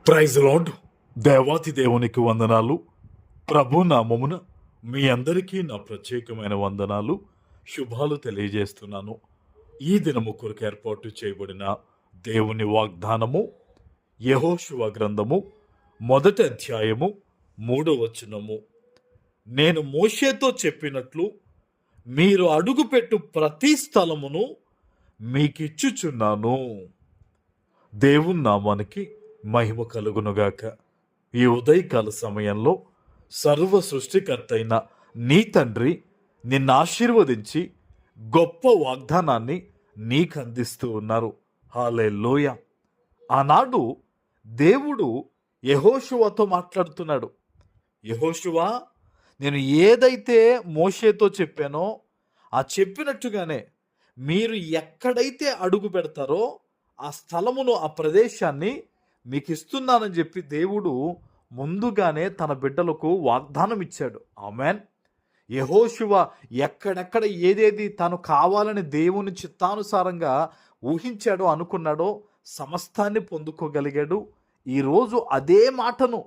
Praise lord. దేవాతి దేవునికి వందనాలు. ప్రభు నామమున మీ అందరికీ నా ప్రత్యేకమైన వందనాలు, శుభాలు తెలియజేస్తున్నాను. ఈ దినము కొరకు ఏర్పాటు చేయబడిన దేవుని వాగ్దానము యెహోషువ గ్రంథము 1వ అధ్యాయము 3వ వచనము. నేను మోషేతో చెప్పినట్లు మీరు అడుగుపెట్టు ప్రతి స్థలమును మీకిచ్చుచున్నాను. దేవుని నామానికి మహిమ కలుగునుగాక. ఈ ఉదయకాల సమయంలో సర్వ సృష్టికర్త అయిన నీ తండ్రి నిన్ను ఆశీర్వదించి గొప్ప వాగ్దానాన్ని నీకు అందిస్తూ ఉన్నారు. హల్లెలూయా. ఆనాడు దేవుడు యెహోషువతో మాట్లాడుతున్నాడు. యెహోషువా, నేను ఏదైతే మోషేతో చెప్పానో ఆ చెప్పినట్టుగానే మీరు ఎక్కడైతే అడుగు పెడతారో ఆ స్థలమును, ఆ ప్రదేశాన్ని మీకు ఇస్తున్నానని చెప్పి దేవుడు ముందుగానే తన బిడ్డలకు వాగ్దానం ఇచ్చాడు. ఆమెన్. యెహోషువ ఎక్కడెక్కడ ఏదేది తాను కావాలని దేవుని చిత్తానుసారంగా ఊహించాడో, అనుకున్నాడో సమస్తాన్ని పొందుకోగలిగాడు. ఈరోజు అదే మాటను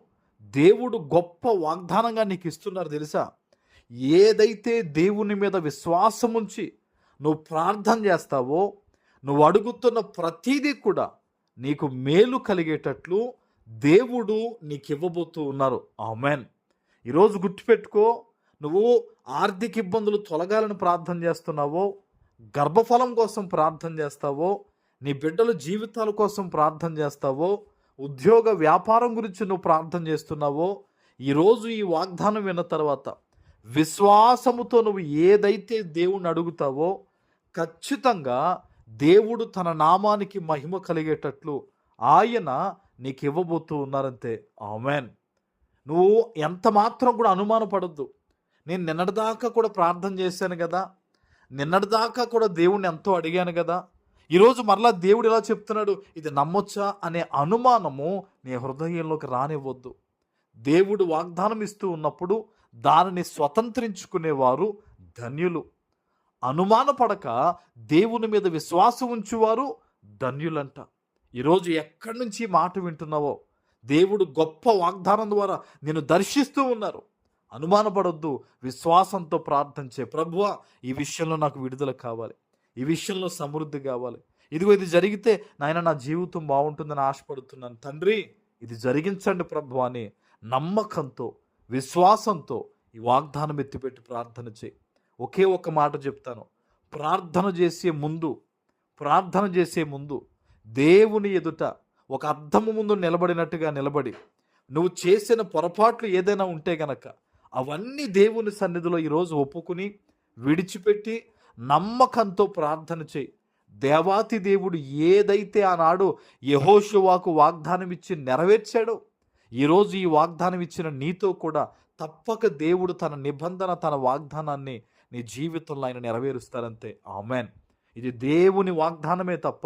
దేవుడు గొప్ప వాగ్దానంగా నీకు ఇస్తున్నారు. తెలుసా? ఏదైతే దేవుని మీద విశ్వాసం ఉంచి నువ్వు ప్రార్థన చేస్తావో, నువ్వు అడుగుతున్న ప్రతీదీ కూడా నీకు మేలు కలిగేటట్లు దేవుడు నీకు ఇవ్వబోతూ ఉన్నారు. ఆమెన్. ఈరోజు గుర్తుపెట్టుకో, నువ్వు ఆర్థిక ఇబ్బందులు తొలగాలని ప్రార్థన చేస్తున్నావో, గర్భఫలం కోసం ప్రార్థన చేస్తావో, నీ బిడ్డల జీవితాల కోసం ప్రార్థన చేస్తావో, ఉద్యోగ వ్యాపారం గురించి నువ్వు ప్రార్థన చేస్తున్నావో, ఈరోజు ఈ వాగ్దానం విన్న తర్వాత విశ్వాసముతో నువ్వు ఏదైతే దేవుణ్ణి అడుగుతావో ఖచ్చితంగా దేవుడు తన నామానికి మహిమ కలిగేటట్లు ఆయన నీకు ఇవ్వబోతూ ఉన్నారంతే. ఆమెన్. నువ్వు ఎంత మాత్రం కూడా అనుమానపడద్దు. నేను నిన్నటిదాకా కూడా ప్రార్థన చేశాను కదా, నిన్నటిదాకా కూడా దేవుణ్ణి ఎంతో అడిగాను కదా, ఈరోజు మరలా దేవుడు ఎలా చెప్తున్నాడు, ఇది నమ్మొచ్చా అనే అనుమానము నీ హృదయంలోకి రానివ్వద్దు. దేవుడు వాగ్దానం ఇస్తూ ఉన్నప్పుడు దానిని స్వతంత్రించుకునేవారు ధన్యులు. అనుమానపడక దేవుని మీద విశ్వాసం ఉంచువారు ధన్యులంట. ఈరోజు ఎక్కడి నుంచి మాట వింటున్నావో దేవుడు గొప్ప వాగ్దానం ద్వారా నేను దర్శిస్తూ ఉన్నారు. అనుమానపడొద్దు, విశ్వాసంతో ప్రార్థించే, ప్రభువా ఈ విషయంలో నాకు విడుదల కావాలి, ఈ విషయంలో సమృద్ధి కావాలి, ఇదిగో ఇది జరిగితే నాయన నా జీవితం బాగుంటుందని ఆశపడుతున్నాను తండ్రి, ఇది జరిగించండి ప్రభు అని నమ్మకంతో, విశ్వాసంతో ఈ వాగ్దానం ఎత్తిపెట్టి ప్రార్థన చేయి. ఒకే ఒక మాట చెప్తాను, ప్రార్థన చేసే ముందు దేవుని ఎదుట ఒక అద్దము ముందు నిలబడినట్టుగా నిలబడి నువ్వు చేసిన పొరపాట్లు ఏదైనా ఉంటే గనక అవన్నీ దేవుని సన్నిధిలో ఈరోజు ఒప్పుకుని విడిచిపెట్టి నమ్మకంతో ప్రార్థన చేయి. దేవాతి దేవుడు ఏదైతే ఆనాడు యెహోషువకు వాగ్దానం ఇచ్చి నెరవేర్చాడో, ఈరోజు ఈ వాగ్దానం ఇచ్చిన నీతో కూడా తప్పక దేవుడు తన నిబంధన, తన వాగ్దానాన్ని నీ జీవితంలో ఆయన నెరవేరుస్తారంతే. ఆమెన్. ఇది దేవుని వాగ్దానమే తప్ప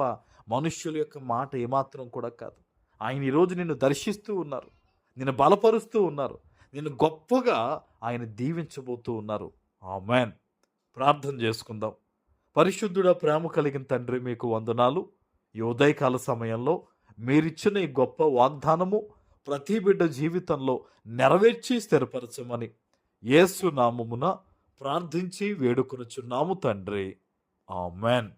మనుష్యుల యొక్క మాట ఏమాత్రం కూడా కాదు. ఆయన ఈరోజు నిన్ను దర్శిస్తూ ఉన్నారు, నిన్ను బలపరుస్తూ ఉన్నారు, నిన్ను గొప్పగా ఆయన దీవించబోతూ ఉన్నారు. ఆమెన్. ప్రార్థన చేసుకుందాం. పరిశుద్ధుడా, ప్రేమ కలిగిన తండ్రి, మీకు వందనాలు. ఈ ఉదయకాల సమయంలో మీరిచ్చిన ఈ గొప్ప వాగ్దానము ప్రతి బిడ్డ జీవితంలో నెరవేర్చి స్థిరపరచమని యేసు నామమున ప్రార్థించి వేడుకొనుచున్నాము తండ్రి. ఆమెన్.